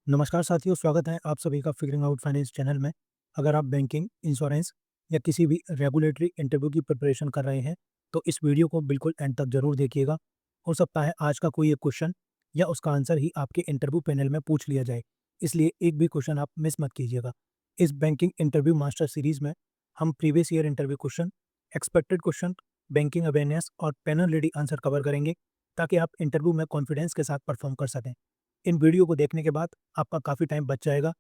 नमस्कार साथियों, स्वागत है आप सभी का फिगरिंग आउट फाइनेंस चैनल में। अगर आप बैंकिंग, इंश्योरेंस या किसी भी रेगुलेटरी इंटरव्यू की प्रिपरेशन कर रहे हैं, तो इस वीडियो को बिल्कुल एंड तक ज़रूर देखिएगा। हो सकता है आज का कोई एक क्वेश्चन या उसका आंसर ही आपके इंटरव्यू पैनल में पूछ लिया जाए, इसलिए एक भी क्वेश्चन आप मिस मत कीजिएगा। इस बैंकिंग इंटरव्यू मास्टर सीरीज़ में हम previous year interview question, expected question, banking awareness और पैनल रेडी आंसर कवर करेंगे, ताकि आप इंटरव्यू में कॉन्फिडेंस के साथ परफॉर्म कर सकें। इन वीडियो को देखने के बाद आपका काफ़ी टाइम बच जाएगा,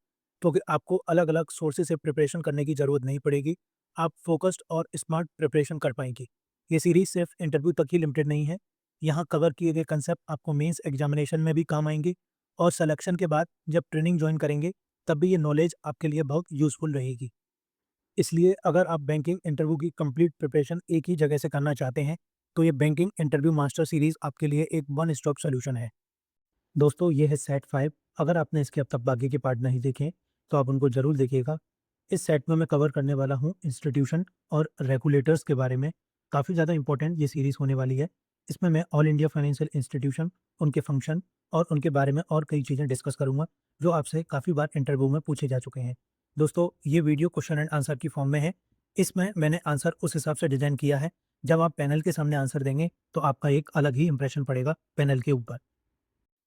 क्योंकि आपको अलग-अलग सोर्सेज़ से प्रिपरेशन करने की ज़रूरत नहीं पड़ेगी। आप फ़ोकस्ड और स्मार्ट प्रिपरेशन कर पाएँगे। ये सीरीज़ सिर्फ़ इंटरव्यू तक ही लिमिटेड नहीं है। यहाँ कवर किए गए कंसेप्ट आपको मेंस एग्ज़ामिनेशन में भी काम आएँगे और सिलेक्शन के बाद जब ट्रेनिंग जॉइन करेंगे, तब भी ये नॉलेज आपके लिए बहुत यूज़फुल रहेगी। इसलिए अगर आप बैंकिंग इंटरव्यू की कंप्लीट प्रिपरेशन एक ही जगह से करना चाहते हैं, तो ये बैंकिंग इंटरव्यू मास्टर सीरीज़ आपके लिए एक वन स्टॉप सॉल्यूशन है। दोस्तों, ये है सेट 5। अगर आपने इसके अब तक बाकी के पार्ट नहीं देखे, तो आप उनको ज़रूर देखिएगा। इस सेट में मैं कवर करने वाला हूँ इंस्टीट्यूशन और रेगुलेटर्स के बारे में। काफ़ी ज़्यादा इंपॉर्टेंट ये सीरीज़ होने वाली है। इसमें मैं ऑल इंडिया फाइनेंशियल इंस्टीट्यूशन, उनके फंक्शन और उनके बारे में और कई चीज़ें डिस्कस करूँगा, जो आपसे काफ़ी बार इंटरव्यू में पूछे जा चुके हैं। दोस्तों, ये वीडियो क्वेश्चन एंड आंसर की फॉर्म में है। इसमें मैंने आंसर उस हिसाब से डिज़ाइन किया है। जब आप पैनल के सामने आंसर देंगे, तो आपका एक अलग ही इंप्रेशन पड़ेगा पैनल के ऊपर।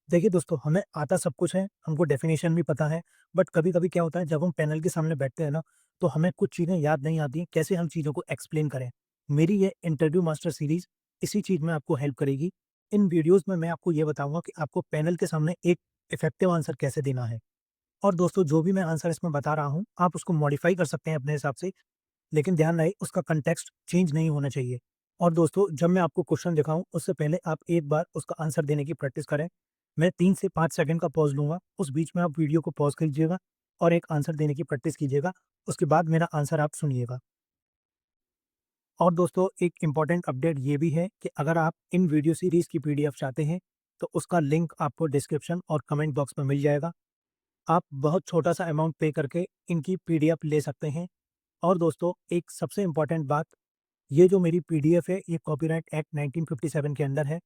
देखिए दोस्तों, हमें आता सब कुछ है, हमको डेफ़िनेशन भी पता है, बट कभी-कभी क्या होता है जब हम पैनल के सामने बैठते हैं ना, तो हमें कुछ चीज़ें याद नहीं आती हैं, कैसे हम चीज़ों को एक्सप्लेन करें। मेरी ये इंटरव्यू मास्टर सीरीज़ इसी चीज़ में आपको हेल्प करेगी। इन वीडियोज़ में मैं आपको ये बताऊँगा कि आपको पैनल के सामने एक इफ़ेक्टिव आंसर कैसे देना है। और दोस्तों, जो भी मैं आंसर इसमें बता रहा हूँ, आप उसको मॉडिफ़ाई कर सकते हैं अपने हिसाब से, लेकिन ध्यान रहे उसका कॉन्टेक्स्ट चेंज नहीं होना चाहिए। और दोस्तों, जब मैं आपको क्वेश्चन दिखाऊँ उससे पहले आप एक बार उसका आंसर देने की प्रैक्टिस करें। मैं 3 से 5 सेकंड का पॉज़ लूँगा, उस बीच में आप वीडियो को पॉज़ कीजिएगा और एक आंसर देने की प्रैक्टिस कीजिएगा। उसके बाद मेरा आंसर आप सुनिएगा। और दोस्तों, एक इम्पोर्टेंट अपडेट ये भी है कि अगर आप इन वीडियो सीरीज़ की पीडीएफ चाहते हैं, तो उसका लिंक आपको डिस्क्रिप्शन और कमेंट बॉक्स में मिल जाएगा। आप बहुत छोटा-सा अमाउंट पे करके इनकी पीडीएफ ले सकते हैं। और दोस्तों, एक सबसे इम्पोर्टेंट बात, ये जो मेरी पीडीएफ है, ये कॉपीराइट एक्ट 1957 के अंदर है।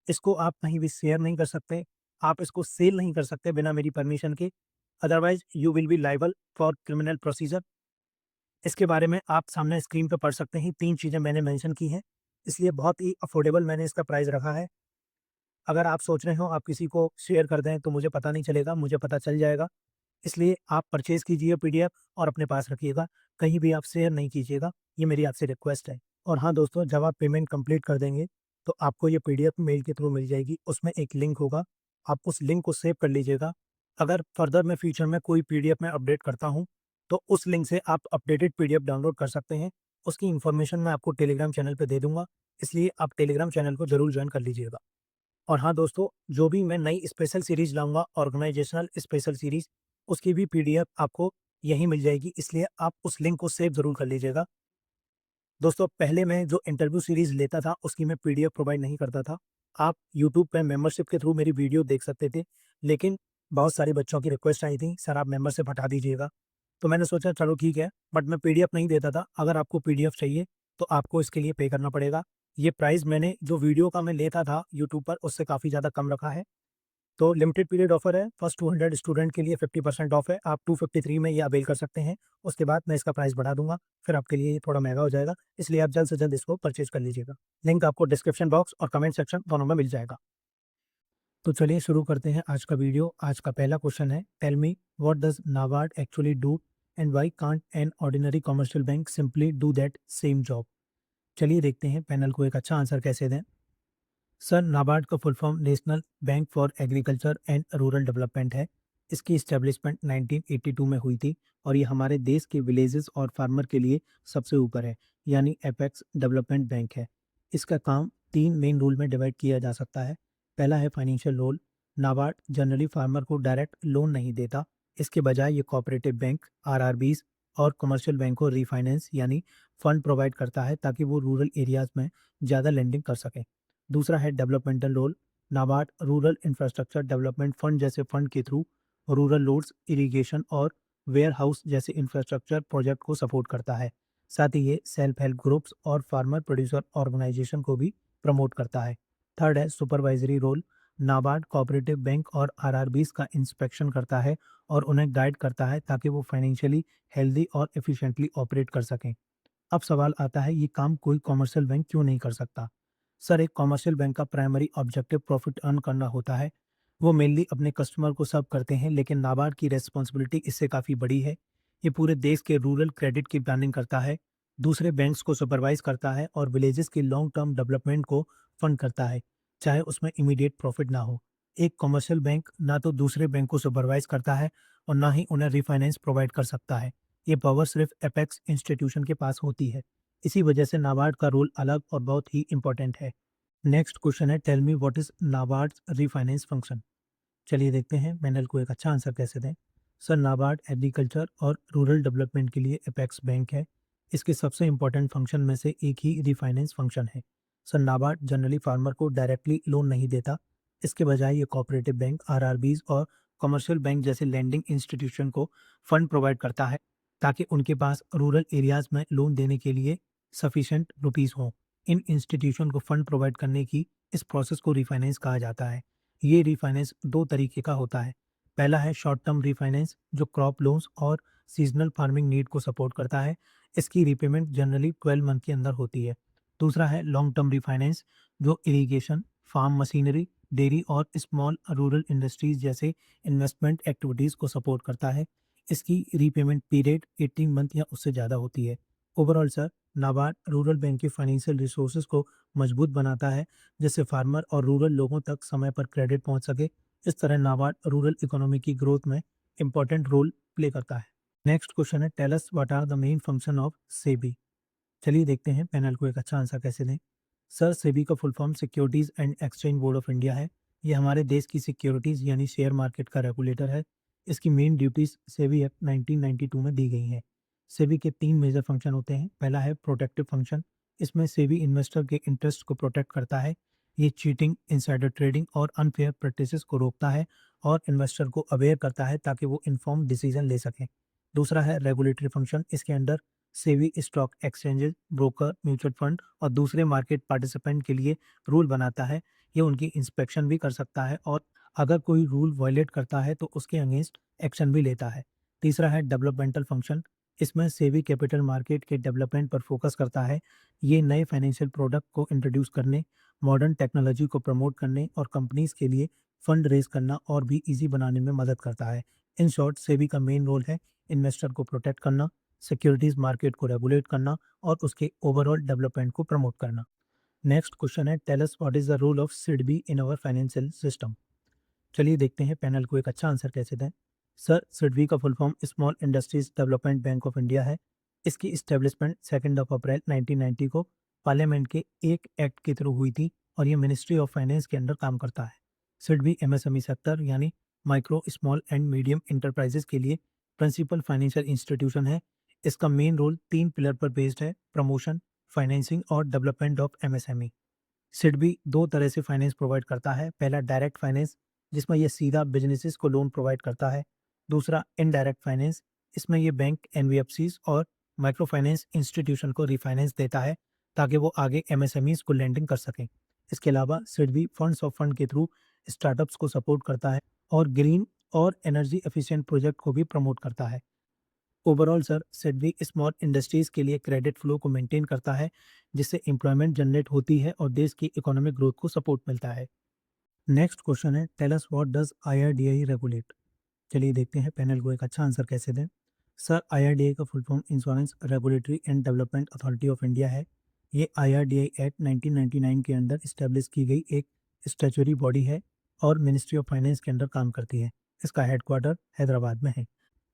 इसको आप कहीं भी शेयर नहीं कर सकते, आप इसको सेल नहीं कर सकते बिना मेरी परमिशन के, otherwise you will be liable for criminal procedure. इसके बारे में आप सामने स्क्रीन पे पढ़ सकते हैं, 3 चीज़ें मैंने मेंशन की हैं, इसलिए बहुत ही अफोर्डेबल मैंने इसका प्राइस रखा है। अगर आप सोच रहे हो आप किसी को शेयर कर दें तो मुझे पता नहीं चलेगा, मुझे पता चल जाएगा, इसलिए आप परचेज़ कीजिए पीडीएफ और अपने पास रखिएगा, कहीं भी आप शेयर नहीं कीजिएगा, ये मेरी आपसे रिक्वेस्ट है। और हाँ दोस्तों, जब आप पेमेंट कंप्लीट कर देंगे, तो आपको ये पीडीएफ मेल के थ्रू मिल जाएगी, उसमें एक लिंक होगा, आप उस लिंक को सेव कर लीजिएगा। अगर फर्दर मैं फ्यूचर में कोई पीडीएफ में अपडेट करता हूँ, तो उस लिंक से आप अपडेटेड पीडीएफ डाउनलोड कर सकते हैं, उसकी इन्फॉर्मेशन मैं आपको टेलीग्राम चैनल पे दे दूँगा, इसलिए आप टेलीग्राम चैनल को ज़रूर जॉइन कर लीजिएगा। और हाँ दोस्तों, जो भी मैं नई स्पेशल सीरीज़ लाऊँगा, ऑर्गेनाइज़ेशनल स्पेशल सीरीज़, उसकी भी पीडीएफ आपको यहीं मिल जाएगी, इसलिए आप उस लिंक को सेव ज़रूर कर लीजिएगा। दोस्तों, पहले मैं जो इंटरव्यू सीरीज़ लेता था, उसकी मैं पीडीएफ प्रोवाइड नहीं करता था। आप यूट्यूब पे मेंबरशिप के थ्रू मेरी वीडियो देख सकते थे, लेकिन बहुत सारे बच्चों की रिक्वेस्ट आई थी, "सर, आप मेंबरशिप हटा दीजिएगा।" तो मैंने सोचा चलो ठीक है, बट मैं पीडीएफ नहीं देता था। अगर आपको पीडीएफ चाहिए, तो आपको इसके लिए पे करना पड़ेगा। ये प्राइस मैंने जो वीडियो का मैं लेता था यूट्यूब पर, उससे काफ़ी ज़्यादा कम रखा है। तो लिमिटेड पीरियड ऑफर है, फर्स्ट 200 स्टूडेंट के लिए 50% ऑफ है, आप 253 में ये अवेल कर सकते हैं। उसके बाद मैं इसका प्राइस बढ़ा दूँगा, फिर आपके लिए ये थोड़ा महँगा हो जाएगा, इसलिए आप जल्द से जल्द इसको परचेज़ कर लीजिएगा। लिंक आपको डिस्क्रिप्शन बॉक्स और कमेंट सेक्शन दोनों में मिल जाएगा। तो चलिए शुरू करते हैं आज का वीडियो। आज का पहला क्वेश्चन है, tell me what does NABARD actually do and why can't an ordinary commercial bank simply do that same job? चलिए देखते हैं पैनल को एक अच्छा आंसर कैसे दें। सर, नाबार्ड का full form national bank for agriculture and rural development है। इसकी इस्टेब्लिशमेंट 1982 में हुई थी और ये हमारे देश के विलेजेस और फार्मर के लिए सबसे ऊपर है, यानी एपेक्स डेवलपमेंट बैंक है। इसका काम 3 मेन रूल में डिवाइड किया जा सकता है। पहला है financial role. NABARD generally farmer को डायरेक्ट लोन नहीं देता। इसके बजाय ये कोऑपरेटिव बैंक, आरआरबीज और कमर्शियल बैंक को रीफाइनेंस यानी फंड प्रोवाइड करता है, ताकि वो रूरल एरियाज में ज़्यादा लेंडिंग कर सकें। दूसरा है developmental role. NABARD rural infrastructure development fund जैसे फंड के थ्रू रूरल रोड्स, इरिगेशन और वेयर हाउस जैसे इंफ्रास्ट्रक्चर प्रोजेक्ट को सपोर्ट करता है। साथ ही ये सेल्फ हेल्प ग्रुप्स और फार्मर प्रोड्यूसर ऑर्गेनाइजेशन को भी प्रमोट करता है। थर्ड है supervisory role. NABARD cooperative bank और आरआरबीज का इंस्पेक्शन करता है और उन्हें गाइड करता है ताकि वो फाइनेंशियली हेल्दी और एफिशिएंटली ऑपरेट कर सकें। अब सवाल आता है, ये काम कोई कॉमर्शियल बैंक क्यों नहीं कर सकता? सर, एक कॉमर्शियल बैंक का प्राइमरी ऑब्जेक्टिव प्रॉफिट अर्न करना होता है। वो मेनली अपने कस्टमर को सर्व करते हैं, लेकिन नाबार्ड की रिस्पॉन्सिबिलिटी इससे काफ़ी बड़ी है। ये पूरे देश के रूरल क्रेडिट की प्लानिंग करता है, दूसरे बैंक्स को सुपरवाइज करता है और विलेजेस की लॉन्ग टर्म डेवलपमेंट को फंड करता है, चाहे उसमें इमीडिएट प्रॉफिट ना हो। एक कॉमर्शियल बैंक ना तो दूसरे बैंक को सुपरवाइज करता है और ना ही उन्हें रिफाइनेंस प्रोवाइड कर सकता है। ये पावर सिर्फ एपेक्स इंस्टीट्यूशन के पास होती है। इसी वजह से नाबार्ड का रोल अलग और बहुत ही इंपॉर्टेंट है। नेक्स्ट क्वेश्चन है, tell me what is NABARD refinance function. चलिए देखते हैं पैनल को एक अच्छा आंसर कैसे दें। सर, नाबार्ड एग्रीकल्चर और रूरल डेवलपमेंट के लिए अपेक्स बैंक है। इसके सबसे इंपॉर्टेंट फंक्शन में से एक ही रीफाइनेंस फंक्शन है। सर, नाबार्ड जनरली फार्मर को डायरेक्टली लोन नहीं देता। इसके बजाय ये कोऑपरेटिव बैंक, आरआरबीज और कमर्शियल बैंक जैसे लैंडिंग इंस्टीट्यूशन को फंड प्रोवाइड करता है ताकि उनके पास रूरल एरियाज में लोन देने के लिए सफिशिएंट रुपीस हों। इन इंस्टीट्यूशन को फंड प्रोवाइड करने की इस प्रोसेस को रिफाइनेंस कहा जाता है। ये रिफाइनेंस दो तरीके का होता है। पहला है शॉर्ट टर्म रिफाइनेंस, जो क्रॉप लोन्स और सीजनल फार्मिंग नीड को सपोर्ट करता है। इसकी रीपेमेंट जनरली 12 मंथ के अंदर होती है। दूसरा है लॉन्ग टर्म रिफाइनेंस, जो इरिगेशन, फार्म मशीनरी, डेयरी और स्मॉल रूरल इंडस्ट्रीज जैसे इन्वेस्टमेंट एक्टिविटीज़ को सपोर्ट करता है। इसकी रीपेमेंट पीरियड 18 मंथ या उससे ज़्यादा होती है। Overall sir, NABARD rural bank के फाइनेंशियल रिसोर्सेज को मजबूत बनाता है, जिससे फार्मर और रूरल लोगों तक समय पर क्रेडिट पहुंच सके। इस तरह नाबार्ड रूरल इकोनॉमी की ग्रोथ में इंपॉर्टेंट रोल प्ले करता है। नेक्स्ट क्वेश्चन है, tell us what are the main function of SEBI. चलिए देखते हैं पैनल को एक अच्छा आंसर कैसे दें। सर, सेबी का full form securities and exchange board of India है। ये हमारे देश की सिक्योरिटीज यानी शेयर मार्केट का रेगुलेटर है। इसकी मेन ड्यूटीज सेबी एक्ट 1992 में दी गई हैं। सेबी के तीन मेजर फंक्शन होते हैं। पहला है प्रोटेक्टिव फंक्शन। इसमें सेबी इन्वेस्टर के इंटरेस्ट को प्रोटेक्ट करता है। ये चीटिंग, इनसाइडर ट्रेडिंग और अनफेयर प्रैक्टिसेस को रोकता है और इन्वेस्टर को अवेयर करता है ताकि वो इन्फॉर्म डिसीजन ले सकें। दूसरा है रेगुलेटरी फंक्शन। इसके under SEBI stock exchanges, broker, mutual fund और दूसरे मार्केट पार्टिसिपेंट के लिए रूल बनाता है। ये उनकी इंस्पेक्शन भी कर सकता है और अगर कोई रूल वायलेट करता है तो उसके अगेंस्ट एक्शन भी लेता है। तीसरा है डेवलपमेंटल फंक्शन। इसमें सेबी कैपिटल मार्केट के डेवलपमेंट पर फोकस करता है। ये नए फाइनेंशियल प्रोडक्ट को इंट्रोड्यूस करने, मॉडर्न टेक्नोलॉजी को प्रमोट करने और कंपनीज के लिए फंड रेज करना और भी ईजी बनाने में मदद करता है। इन शॉर्ट, सेबी का मेन रोल है इन्वेस्टर को प्रोटेक्ट करना, सिक्योरिटीज मार्केट को रेगुलेट करना और उसके ओवरऑल डेवलपमेंट को प्रमोट करना। नेक्स्ट क्वेश्चन है, tell us what is the role of SIDBI in our financial system. चलिए देखते हैं पैनल को एक अच्छा आंसर कैसे दें। सर, सिडबी का full form small industries development bank of India है। इसकी इस्टेब्लिशमेंट 2 अप्रैल 1990 को पार्लियामेंट के एक एक्ट के थ्रू हुई थी और ये मिनिस्ट्री ऑफ फाइनेंस के अंडर काम करता है। सिडबी एमएसएमई सेक्टर यानी micro, small and medium enterprises के लिए प्रिंसिपल फाइनेंशियल इंस्टीट्यूशन है। इसका मेन रोल तीन पिलर पर बेस्ड है: प्रमोशन, फाइनेंसिंग और डेवलपमेंट ऑफ एमएसएमई। सिडबी दो तरह से फाइनेंस प्रोवाइड करता है। पहला डायरेक्ट फाइनेंस, जिसमें यह सीधा बिजनेसेस को लोन प्रोवाइड करता है। दूसरा इनडायरेक्ट फाइनेंस, इसमें यह बैंक, एनबीएफसीज और माइक्रो फाइनेंस इंस्टीट्यूशन को रिफाइनेंस देता है ताकि वो आगे एमएसएमईज को लैंडिंग कर सकें। इसके अलावा सिडबी फंड्स ऑफ फंड के थ्रू स्टार्टअप्स को सपोर्ट करता है और ग्रीन और एनर्जी एफिशिएंट प्रोजेक्ट को भी प्रमोट करता है। Overall sir, SIDBI small industries के लिए क्रेडिट फ्लो को मेंटेन करता है, जिससे एम्प्लॉयमेंट जनरेट होती है और देश की इकोनॉमिक ग्रोथ को सपोर्ट मिलता है। नेक्स्ट क्वेश्चन है, tell us what does IRDAI regulate. चलिए देखते हैं पैनल को एक अच्छा आंसर कैसे दें। सर, आईआरडीआई का full form insurance regulatory and development authority of India है। ये आईआरडीआई एक्ट 1999 के अंदर इस्टेब्लिश की गई एक स्टैट्यूटरी बॉडी है और मिनिस्ट्री ऑफ फाइनेंस के अंडर काम करती है। इसका हेडक्वार्टर हैदराबाद में है।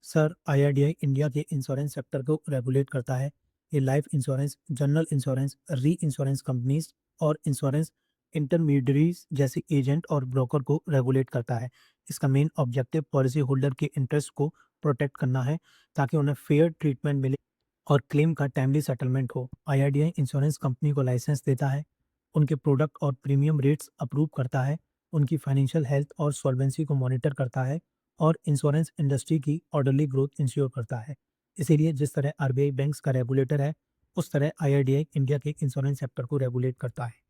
सर, आईआरडीआई इंडिया के इंश्योरेंस सेक्टर को रेगुलेट करता है। ये लाइफ इंश्योरेंस, जनरल इंश्योरेंस, री इंश्योरेंस कंपनीज और इंश्योरेंस इंटरमीडियरीज जैसे एजेंट और ब्रोकर को रेगुलेट करता है। इसका मेन ऑब्जेक्टिव पॉलिसी होल्डर के इंटरेस्ट को प्रोटेक्ट करना है ताकि उन्हें फेयर ट्रीटमेंट मिले और क्लेम का टाइमली सेटलमेंट हो। आईआरडीआई इंश्योरेंस कंपनी को लाइसेंस देता है, उनके प्रोडक्ट और प्रीमियम रेट्स अप्रूव करता है, उनकी फाइनेंशियल हेल्थ और सॉल्वेंसी को मॉनिटर करता है और इंश्योरेंस इंडस्ट्री की ऑर्डरली ग्रोथ इंश्योर करता है। इसीलिए जिस तरह आरबीआई बैंक्स का रेगुलेटर है, उस तरह आईआरडीआई इंडिया के इंश्योरेंस सेक्टर को रेगुलेट करता है।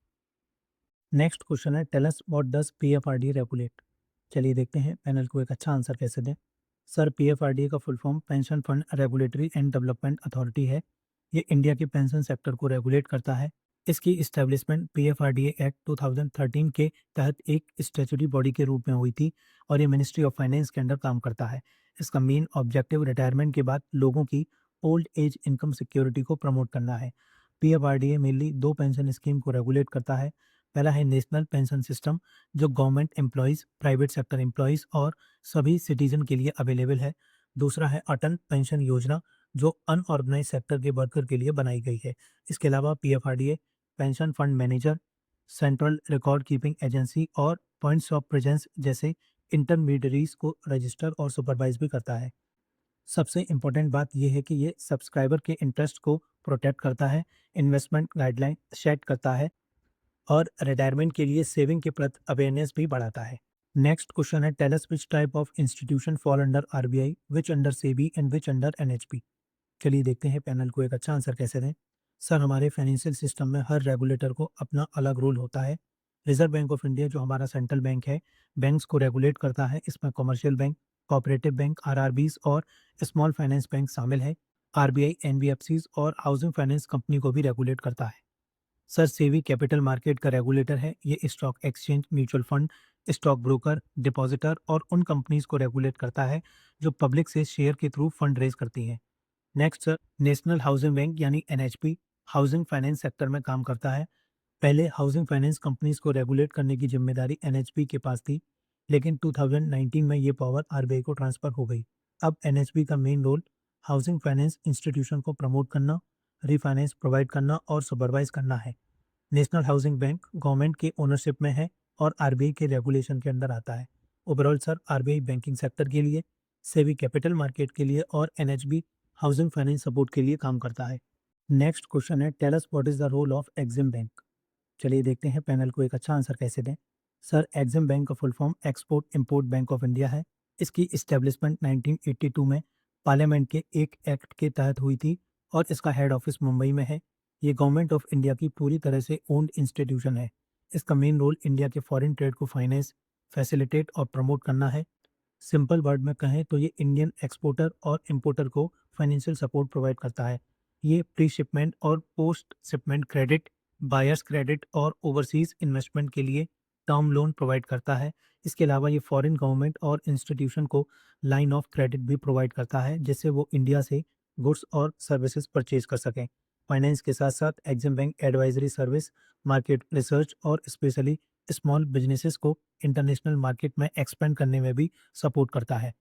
नेक्स्ट क्वेश्चन है, tell us what does PFRDA regulate. चलिए देखते हैं पैनल को एक अच्छा आंसर कैसे दें। सर, पीएफआरडीए का full form pension fund regulatory and development authority है। ये इंडिया के पेंशन सेक्टर को रेगुलेट करता है। इसकी इस्टेब्लिशमेंट पीएफआरडीए एक्ट 2013 के तहत एक स्टैट्यूटरी बॉडी के रूप में हुई थी और ये मिनिस्ट्री ऑफ फाइनेंस के अंडर काम करता है। इसका मेन ऑब्जेक्टिव रिटायरमेंट के बाद लोगों की ओल्ड एज इनकम सिक्योरिटी को प्रमोट करना है। पीएफआरडीए मेनली दो पेंशन स्कीम को रेगुलेट करता है। पहला है नेशनल पेंशन सिस्टम, जो government employees, private sector employees और सभी सिटीजन के लिए अवेलेबल है। दूसरा है अटल पेंशन योजना, जो अनऑर्गेनाइज सेक्टर के वर्कर के लिए बनाई गई है। इसके अलावा PFRDA pension fund manager, central record keeping agency और पॉइंट्स ऑफ प्रेजेंस जैसे इंटरमीडियरीज को रजिस्टर और सुपरवाइज भी करता है। सबसे इम्पोर्टेंट बात यह है कि ये सब्सक्राइबर के इंटरेस्ट को प्रोटेक्ट करता है, इन्वेस्टमेंट गाइडलाइन सेट करता है और रिटायरमेंट के लिए सेविंग के प्रति अवेयरनेस भी बढ़ाता है। नेक्स्ट क्वेश्चन है, tell us which type of institution fall under RBI, which under SEBI and which under NHB. चलिए देखते हैं पैनल को एक अच्छा आंसर कैसे दें। सर, हमारे फाइनेंशियल सिस्टम में हर रेगुलेटर को अपना अलग रोल होता है। रिजर्व बैंक ऑफ इंडिया, जो हमारा सेंट्रल बैंक है, बैंक्स को रेगुलेट करता है। इसमें commercial bank, cooperative bank, RRBs और स्मॉल फाइनेंस बैंक शामिल है। आरबीआई एनबीएफसीज और हाउसिंग फाइनेंस कंपनी को भी रेगुलेट करता है। सर, सेबी कैपिटल मार्केट का रेगुलेटर है। ये stock exchange, mutual fund, stock broker, depositor और उन कंपनीज को रेगुलेट करता है जो पब्लिक से शेयर के थ्रू फंड रेज करती हैं। Next sir, national housing bank यानी एनएचपी हाउसिंग फाइनेंस सेक्टर में काम करता है। पहले हाउसिंग फाइनेंस कंपनीज को रेगुलेट करने की जिम्मेदारी एनएचपी के पास थी, लेकिन 2019 में ये पावर आरबीआई को ट्रांसफर हो गई। अब एनएचपी का main role housing finance institution को प्रमोट करना, रिफाइनेंस प्रोवाइड करना और सुपरवाइज करना है। नेशनल हाउसिंग बैंक गवर्नमेंट के ओनरशिप में है और आरबीआई के रेगुलेशन के अंदर आता है। Overall sir, RBI banking sector के लिए, सेबी कैपिटल मार्केट के लिए और एनएचबी हाउसिंग फाइनेंस सपोर्ट के लिए काम करता है। नेक्स्ट क्वेश्चन है, tell us what is the role of Exim bank. चलिए देखते हैं पैनल को एक अच्छा आंसर कैसे दें। सर, एग्जिम बैंक का full form export import bank of India है। इसकी इस्टेब्लिशमेंट 1982 में पार्लियामेंट के एक एक्ट के तहत हुई थी और इसका हेड ऑफिस मुंबई में है। ये गवर्नमेंट ऑफ इंडिया की पूरी तरह से ओन्ड इंस्टीट्यूशन है। इसका मेन रोल इंडिया के फॉरेन ट्रेड को फाइनेंस, फैसिलिटेट और प्रमोट करना है। सिंपल वर्ड में कहें तो ये इंडियन एक्सपोर्टर और इंपोर्टर को फाइनेंशियल सपोर्ट प्रोवाइड करता है। ये प्री शिपमेंट और post shipment credit, buyers credit और ओवरसीज इन्वेस्टमेंट के लिए टर्म लोन प्रोवाइड करता है। इसके अलावा ये फॉरेन गवर्नमेंट और इंस्टीट्यूशन को लाइन ऑफ क्रेडिट भी प्रोवाइड करता है, जिससे वो इंडिया से गुड्स और सर्विसेज परचेज कर सकें। फाइनेंस के साथ साथ EXIM bank advisory service, market research और स्पेशली स्मॉल बिजनेसेस को इंटरनेशनल मार्केट में एक्सपेंड करने में भी सपोर्ट करता है।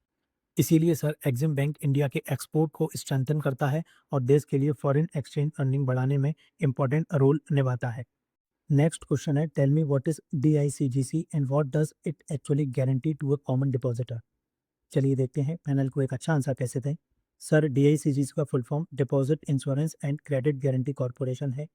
इसीलिए सर, एग्जिम बैंक इंडिया के एक्सपोर्ट को स्ट्रेंथन करता है और देश के लिए फॉरेन एक्सचेंज अर्निंग बढ़ाने में इंपॉर्टेंट रोल निभाता है। नेक्स्ट क्वेश्चन है, tell me what is DICGC and what does it actually guarantee to a common depositor. चलिए देखते हैं पैनल को एक अच्छा आंसर कैसे दें। सर, डीआईसीजीसी का full form deposit insurance and credit guarantee corporation है।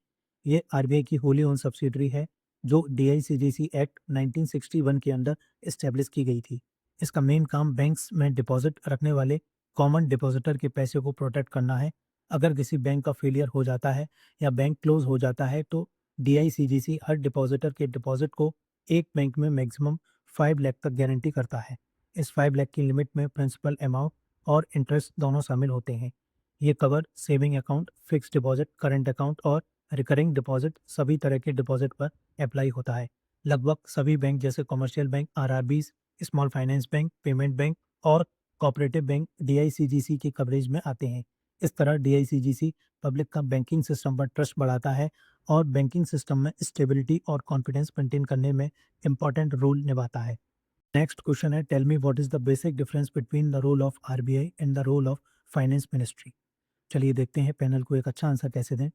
ये आरबीआई की होली ओन सब्सिडरी है, जो डीआईसीजीसी एक्ट 1961 के अंदर इस्टेब्लिश की गई थी। इसका मेन काम बैंक्स में डिपॉजिट रखने वाले कॉमन डिपॉजिटर के पैसे को प्रोटेक्ट करना है। अगर किसी बैंक का फेलियर हो जाता है या बैंक क्लोज हो जाता है तो डीआईसीजीसी हर डिपॉजिटर के डिपॉजिट को एक बैंक में मैक्सिमम 5 लाख तक गारंटी करता है। इस 5 लाख की लिमिट में प्रिंसिपल अमाउंट और इंटरेस्ट दोनों शामिल होते हैं। ये cover saving account, fixed deposit, current account और रिकरिंग डिपॉजिट सभी तरह के डिपॉजिट पर अप्लाई होता है। लगभग सभी बैंक जैसे commercial bank, RRBs, small finance bank, payment bank और कोऑपरेटिव बैंक डीआईसीजीसी की कवरेज में आते हैं। इस तरह डीआईसीजीसी पब्लिक का बैंकिंग सिस्टम पर ट्रस्ट बढ़ाता है और बैंकिंग सिस्टम में स्टेबिलिटी और कॉन्फिडेंस मेंटेन करने में इंपॉर्टेंट रोल निभाता है। नेक्स्ट क्वेश्चन है, tell me what is the basic difference between the role of RBI and the role of finance ministry. चलिए देखते हैं पैनल को एक अच्छा आंसर कैसे दें।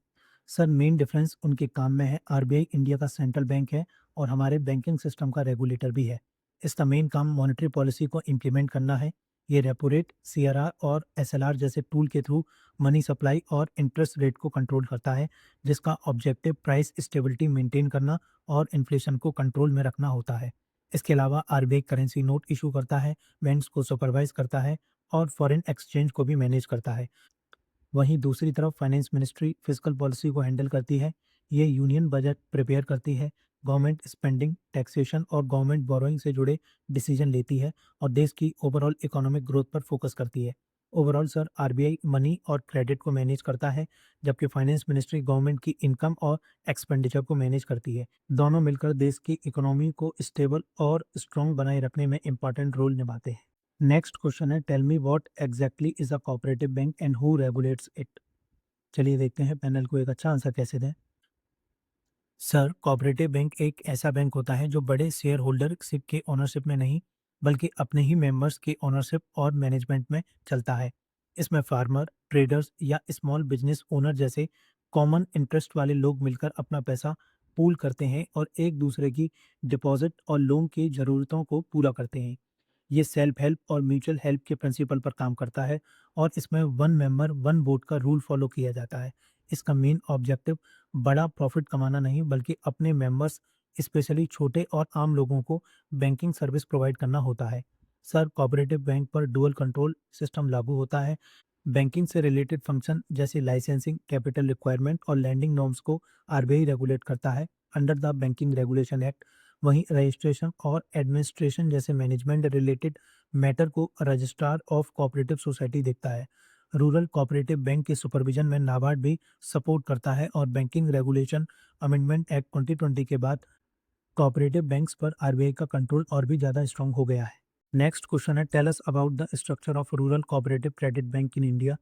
सर, मेन डिफरेंस उनके काम में है। आरबीआई इंडिया का सेंट्रल बैंक है और हमारे बैंकिंग सिस्टम का रेगुलेटर भी है। इसका मेन काम मॉनेटरी पॉलिसी को इम्प्लीमेंट करना है। ये रेपो रेट, सीआरआर और एसएलआर जैसे टूल के थ्रू मनी सप्लाई और इंटरेस्ट रेट को कंट्रोल करता है, जिसका ऑब्जेक्टिव प्राइस स्टेबिलिटी मेंटेन करना और इन्फ्लेशन को कंट्रोल में रखना होता है। इसके अलावा आरबीआई करेंसी नोट इशू करता है, बैंक्स को सुपरवाइज करता है और फॉरेन एक्सचेंज को भी मैनेज करता है। वहीं दूसरी तरफ फाइनेंस मिनिस्ट्री फिस्कल पॉलिसी को हैंडल करती है। ये यूनियन बजट प्रिपेयर करती है, गवर्नमेंट स्पेंडिंग, टैक्सेशन और गवर्नमेंट बोरोइंग से जुड़े डिसीजन लेती है और देश की ओवरऑल इकोनॉमिक ग्रोथ पर फोकस करती है। ओवरऑल सर आरबीआई मनी और क्रेडिट को मैनेज करता है, जबकि फाइनेंस मिनिस्ट्री गवर्नमेंट की इनकम और एक्सपेंडिचर को मैनेज करती है। दोनों मिलकर देश की इकोनॉमी को स्टेबल और स्ट्रॉन्ग बनाए रखने में इंपॉर्टेंट रोल निभाते हैं। नेक्स्ट क्वेश्चन है, tell me what exactly is a cooperative bank and who regulates it. चलिए देखते हैं पैनल को एक अच्छा आंसर कैसे दें। सर कोऑपरेटिव बैंक एक ऐसा बैंक होता है जो बड़े शेयर होल्डरशिप के ओनरशिप में नहीं, बल्कि अपने ही मेंबर्स के ओनरशिप और मैनेजमेंट में चलता है। इसमें फार्मर, ट्रेडर्स या स्मॉल बिजनेस ओनर जैसे कॉमन इंटरेस्ट वाले लोग मिलकर अपना पैसा पूल करते हैं और एक दूसरे की डिपॉजिट और लोन की ज़रूरतों को पूरा करते हैं। ये सेल्फ हेल्प और म्यूचुअल हेल्प के प्रिंसिपल पर काम करता है और इसमें वन मेंबर वन वोट का रूल फॉलो किया जाता है। इसका मेन ऑब्जेक्टिव बड़ा प्रॉफिट कमाना नहीं, बल्कि अपने मेंबर्स स्पेशली छोटे और आम लोगों को बैंकिंग सर्विस प्रोवाइड करना होता है। सर कोऑपरेटिव बैंक पर डुअल कंट्रोल सिस्टम लागू होता है। बैंकिंग से रिलेटेड फंक्शन जैसे लाइसेंसिंग, कैपिटल रिक्वायरमेंट और लैंडिंग नॉर्म्स को आरबीआई रेगुलेट करता है under the banking regulation act. वहीं रजिस्ट्रेशन और एडमिनिस्ट्रेशन जैसे मैनेजमेंट रिलेटेड मैटर को रजिस्ट्रार ऑफ कोऑपरेटिव सोसाइटी देखता है। रूरल कोऑपरेटिव बैंक के सुपरविजन में नाबार्ड भी सपोर्ट करता है और बैंकिंग रेगुलेशन अमेंडमेंट एक्ट 2020 के बाद कोऑपरेटिव बैंक्स पर आरबीआई का कंट्रोल और भी ज़्यादा स्ट्रांग हो गया है। नेक्स्ट क्वेश्चन है, tell us about the structure of rural cooperative credit bank in India.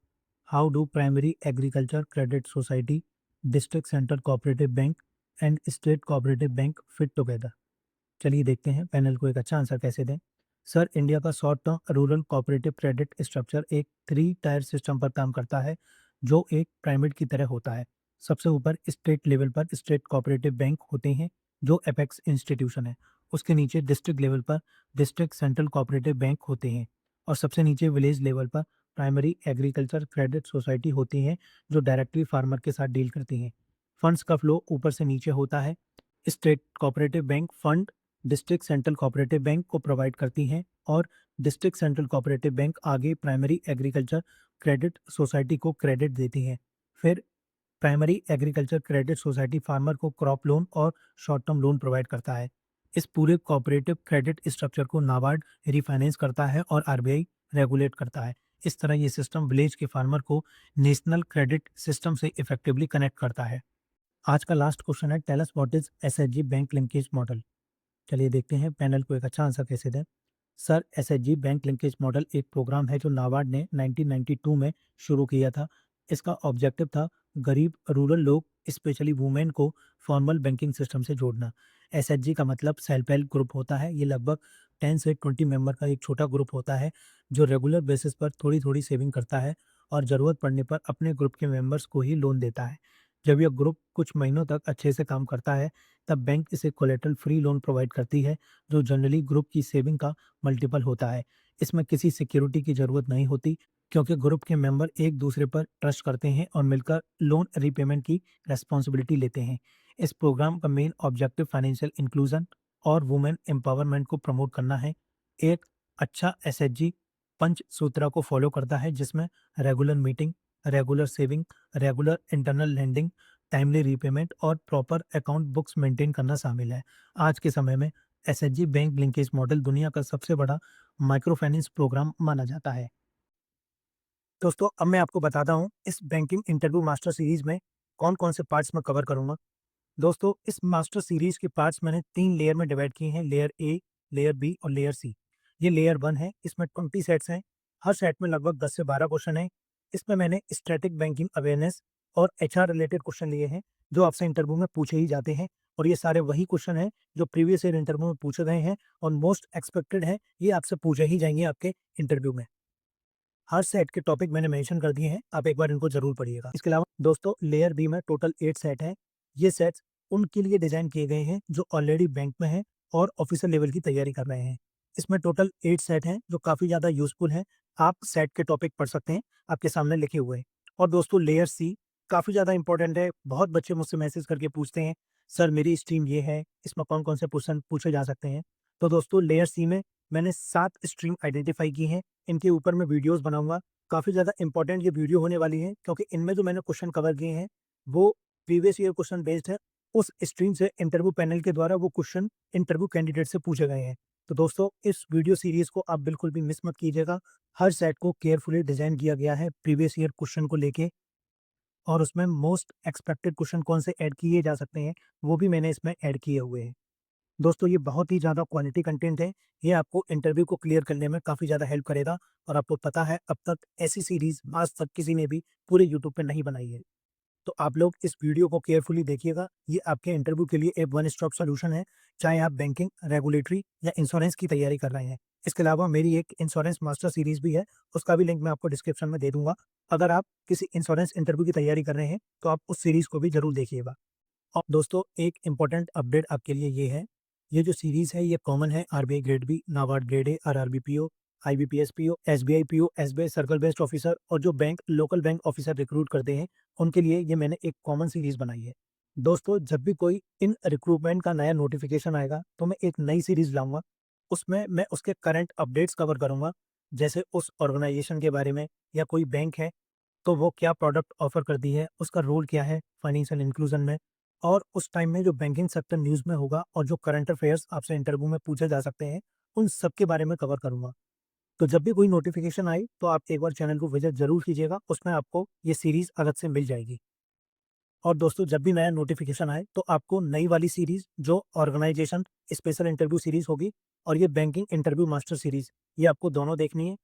How do primary agriculture credit society, district central cooperative bank and state cooperative bank fit together. चलिए देखते हैं panel को एक अच्छा answer कैसे दें। Sir India का short term rural cooperative credit structure एक 3 टायर सिस्टम पर काम करता है, जो एक पिरामिड की तरह होता है। सबसे ऊपर स्टेट लेवल पर स्टेट कोऑपरेटिव बैंक होते हैं, जो एपेक्स इंस्टीट्यूशन है। उसके नीचे डिस्ट्रिक्ट लेवल पर डिस्ट्रिक्ट सेंट्रल कोऑपरेटिव बैंक होते हैं और सबसे नीचे विलेज लेवल पर प्राइमरी एग्रीकल्चर क्रेडिट सोसाइटी होती हैं, जो डायरेक्टली फार्मर के साथ डील करती हैं। फंड्स का फ्लो ऊपर से नीचे होता है। State cooperative bank fund district central cooperative bank को प्रोवाइड करती हैं और डिस्ट्रिक्ट सेंट्रल कोऑपरेटिव बैंक आगे प्राइमरी एग्रीकल्चर क्रेडिट सोसाइटी को क्रेडिट देती हैं। फिर primary agriculture credit society farmer को क्रॉप लोन और शॉर्ट टर्म लोन प्रोवाइड करता है। इस पूरे कोऑपरेटिव क्रेडिट स्ट्रक्चर को नाबार्ड रिफाइनेंस करता है और आरबीआई रेगुलेट करता है। इस तरह ये सिस्टम विलेज के फार्मर को नेशनल क्रेडिट सिस्टम से इफेक्टिवली कनेक्ट करता है। आज का लास्ट क्वेश्चन है, tell us what is SHG bank linkage model. चलिए देखते हैं पैनल को एक अच्छा आंसर कैसे दें। Sir SHG bank linkage model एक प्रोग्राम है जो नाबार्ड ने 1992 में शुरू किया था। इसका ऑब्जेक्टिव था गरीब रूरल लोग स्पेशली वुमेन को फॉर्मल बैंकिंग सिस्टम से जोड़ना। एसएचजी का मतलब सेल्फ हेल्प ग्रुप होता है। ये लगभग 10 से 20 मेंबर का एक छोटा ग्रुप होता है जो रेगुलर बेसिस पर थोड़ी थोड़ी सेविंग करता है और ज़रूरत पड़ने पर अपने ग्रुप के मेंबर्स को ही लोन देता है। जब यह ग्रुप कुछ महीनों तक अच्छे से काम करता है, तब बैंक इसे कोलेटरल फ्री लोन प्रोवाइड करती है, जो जनरली ग्रुप की सेविंग का मल्टीपल होता है। इसमें किसी सिक्योरिटी की ज़रूरत नहीं होती, क्योंकि ग्रुप के मेंबर एक दूसरे पर ट्रस्ट करते हैं और मिलकर लोन रीपेमेंट की रेस्पॉन्सिबिलिटी लेते हैं। इस प्रोग्राम का मेन ऑब्जेक्टिव फाइनेंशियल इंक्लूजन और वुमेन एम्पावरमेंट को प्रमोट करना है। एक अच्छा एसएचजी पंचसूत्रा को फॉलो करता है, जिसमें regular meeting, regular saving, regular internal lending, timely repayment और प्रॉपर अकाउंट बुक्स मेंटेन करना शामिल है। आज के समय में एसएचजी बैंक लिंकेज मॉडल दुनिया का सबसे बड़ा माइक्रो फाइनेंस प्रोग्राम माना जाता है। दोस्तों अब मैं आपको बताता हूँ इस बैंकिंग इंटरव्यू मास्टर सीरीज में कौन कौन से पार्ट्स मैं कवर करूंगा। दोस्तों इस मास्टर सीरीज के पार्ट्स मैंने 3 लेयर में डिवाइड किए हैं, लेयर ए, लेयर बी और लेयर सी। ये लेयर 1 है, इसमें 20 सेट्स हैं। हर सेट में लगभग 10 से 12 क्वेश्चन हैं। इसमें मैंने स्टैटिक बैंकिंग अवेयरनेस और एचआर रिलेटेड क्वेश्चन लिए हैं, जो आपसे इंटरव्यू में पूछे ही जाते हैं। और ये सारे वही क्वेश्चन हैं जो प्रीवियस ईयर इंटरव्यू में पूछे गए हैं और मोस्ट एक्सपेक्टेड है, ये आपसे पूछे ही जाएंगे आपके इंटरव्यू में। हर सेट के टॉपिक मैंने मेंशन कर दिए हैं, आप एक बार इनको जरूर पढ़िएगा। इसके अलावा दोस्तों लेयर बी में टोटल 8 सेट हैं। ये सेट्स उनके लिए डिजाइन किए गए हैं जो ऑलरेडी बैंक में हैं और ऑफिसर लेवल की तैयारी कर रहे हैं। इसमें टोटल 8 सेट हैं जो काफी ज्यादा यूजफुल हैं। आप सेट के टॉपिक पढ़ सकते हैं, आपके सामने लिखे हुए हैं। और दोस्तों लेयर सी काफी ज्यादा इंपॉर्टेंट है। बहुत बच्चे मुझसे मैसेज करके पूछते हैं, सर मेरी स्ट्रीम ये है, इसमें कौन कौन से क्वेश्चन पूछे जा सकते हैं। तो दोस्तों लेयर सी में मैंने 7 स्ट्रीम आइडेंटिफाई की हैं। इनके ऊपर मैं वीडियोस बनाऊंगा। काफ़ी ज़्यादा इंपॉर्टेंट ये वीडियो होने वाली है, क्योंकि इनमें जो मैंने क्वेश्चन कवर किए हैं वो प्रीवियस ईयर क्वेश्चन बेस्ड है उस स्ट्रीम से इंटरव्यू पैनल के द्वारा वो क्वेश्चन इंटरव्यू कैंडिडेट से पूछे गए हैं। तो दोस्तों इस वीडियो सीरीज़ को आप बिल्कुल भी मिस मत कीजिएगा। हर सेट को केयरफुली डिज़ाइन किया गया है प्रीवियस ईयर क्वेश्चन को लेके, और उसमें मोस्ट एक्सपेक्टेड क्वेश्चन कौन से ऐड किए जा सकते हैं, वो भी मैंने इसमें ऐड किए हुए हैं। दोस्तों ये बहुत ही ज़्यादा क्वालिटी कंटेंट है। ये आपको इंटरव्यू को क्लियर करने में काफ़ी ज़्यादा हेल्प करेगा, और आपको पता है अब तक ऐसी सीरीज़ आज तक किसी ने भी पूरे यूट्यूब पे नहीं बनाई है। तो आप लोग इस वीडियो को केयरफुली देखिएगा। ये आपके इंटरव्यू के लिए एक वन स्टॉप सॉल्यूशन है, चाहे आप बैंकिंग, रेगुलेटरी या इंश्योरेंस की तैयारी कर रहे हैं। इसके अलावा मेरी एक इंश्योरेंस मास्टर सीरीज़ भी है, उसका भी लिंक मैं आपको डिस्क्रिप्शन में दे दूँगा। अगर आप किसी इंश्योरेंस इंटरव्यू की तैयारी कर रहे हैं, तो आप उस सीरीज़ को भी ज़रूर देखिएगा। और दोस्तों एक इम्पोर्टेंट अपडेट आपके लिए ये है, ये जो सीरीज़ है ये कॉमन है RBI grade B, NABARD grade A, RRB PO, IBPS PO, SBI PO, SBI circle based officer और जो bank local bank officer recruit करते हैं, उनके लिए ये मैंने एक कॉमन सीरीज़ बनाई है। दोस्तों जब भी कोई इन रिक्रूटमेंट का नया नोटिफिकेशन आएगा, तो मैं एक नई सीरीज़ लाऊँगा। उसमें मैं उसके करंट अपडेट्स कवर करूँगा, जैसे उस ऑर्गेनाइजेशन के बारे में, या कोई बैंक है तो वो क्या प्रोडक्ट ऑफ़र करती है, उसका रोल क्या है फाइनेंशियल इंक्लूज़न में, और उस टाइम में जो बैंकिंग सेक्टर न्यूज़ में होगा और जो करंट अफ़ेयर्स आपसे इंटरव्यू में पूछे जा सकते हैं, उन सब के बारे में कवर करूँगा। तो जब भी कोई नोटिफ़िकेशन आए, तो आप एक बार चैनल को विज़िट ज़रूर कीजिएगा, उसमें आपको ये सीरीज़ अलग से मिल जाएगी। और दोस्तों जब भी नया नोटिफ़िकेशन आए, तो आपको नई वाली सीरीज़ जो ऑर्गेनाइज़ेशन स्पेशल इंटरव्यू सीरीज़ होगी, और ये बैंकिंग इंटरव्यू मास्टर सीरीज़, ये आपको दोनों देखनी है,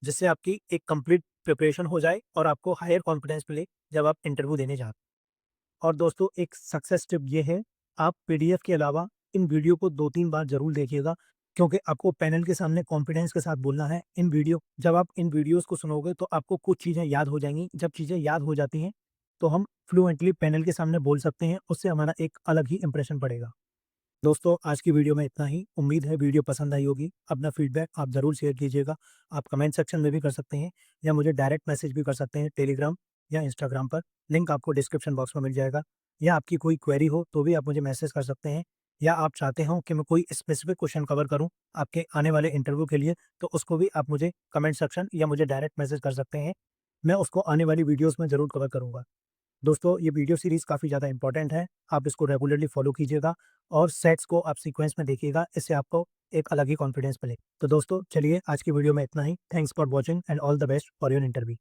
जिससे आपकी एक कंप्लीट प्रिपरेशन हो जाए और आपको हायर कॉन्फिडेंस मिले जब आप इंटरव्यू देने जाएँ। और दोस्तों एक सक्सेस टिप ये है, आप पीडीएफ के अलावा इन वीडियो को 2-3 बार ज़रूर देखिएगा, क्योंकि आपको पैनल के सामने कॉन्फिडेंस के साथ बोलना है। जब आप इन वीडियोज़ को सुनोगे, तो आपको कुछ चीज़ें याद हो जाएँगी। जब चीज़ें याद हो जाती हैं, तो हम फ्लुएंटली पैनल के सामने बोल सकते हैं, उससे हमारा एक अलग ही इंप्रेशन पड़ेगा। दोस्तों आज की वीडियो में इतना ही। उम्मीद है वीडियो पसंद आई होगी। अपना फीडबैक आप ज़रूर शेयर कीजिएगा। आप कमेंट सेक्शन में भी कर सकते हैं, या मुझे डायरेक्ट मैसेज भी कर सकते हैं टेलीग्राम या इंस्टाग्राम पर। लिंक आपको डिस्क्रिप्शन बॉक्स में मिल जाएगा। या आपकी कोई क्वेरी हो तो भी आप मुझे मैसेज कर सकते हैं, या आप चाहते हो कि मैं कोई स्पेसिफिक क्वेश्चन कवर करूँ आपके आने वाले इंटरव्यू के लिए, तो उसको भी आप मुझे कमेंट सेक्शन या मुझे डायरेक्ट मैसेज कर सकते हैं। मैं उसको आने वाली वीडियोज़ में ज़रूर कवर करूँगा। दोस्तों ये वीडियो सीरीज़ काफ़ी ज़्यादा इंपॉर्टेंट है, आप इसको रेगुलरली फॉलो कीजिएगा और सेट्स को आप सीक्वेंस में देखिएगा, इससे आपको एक अलग ही कॉन्फिडेंस मिले। तो दोस्तों चलिए आज की वीडियो में इतना ही। Thanks for watching and all the best for your interview.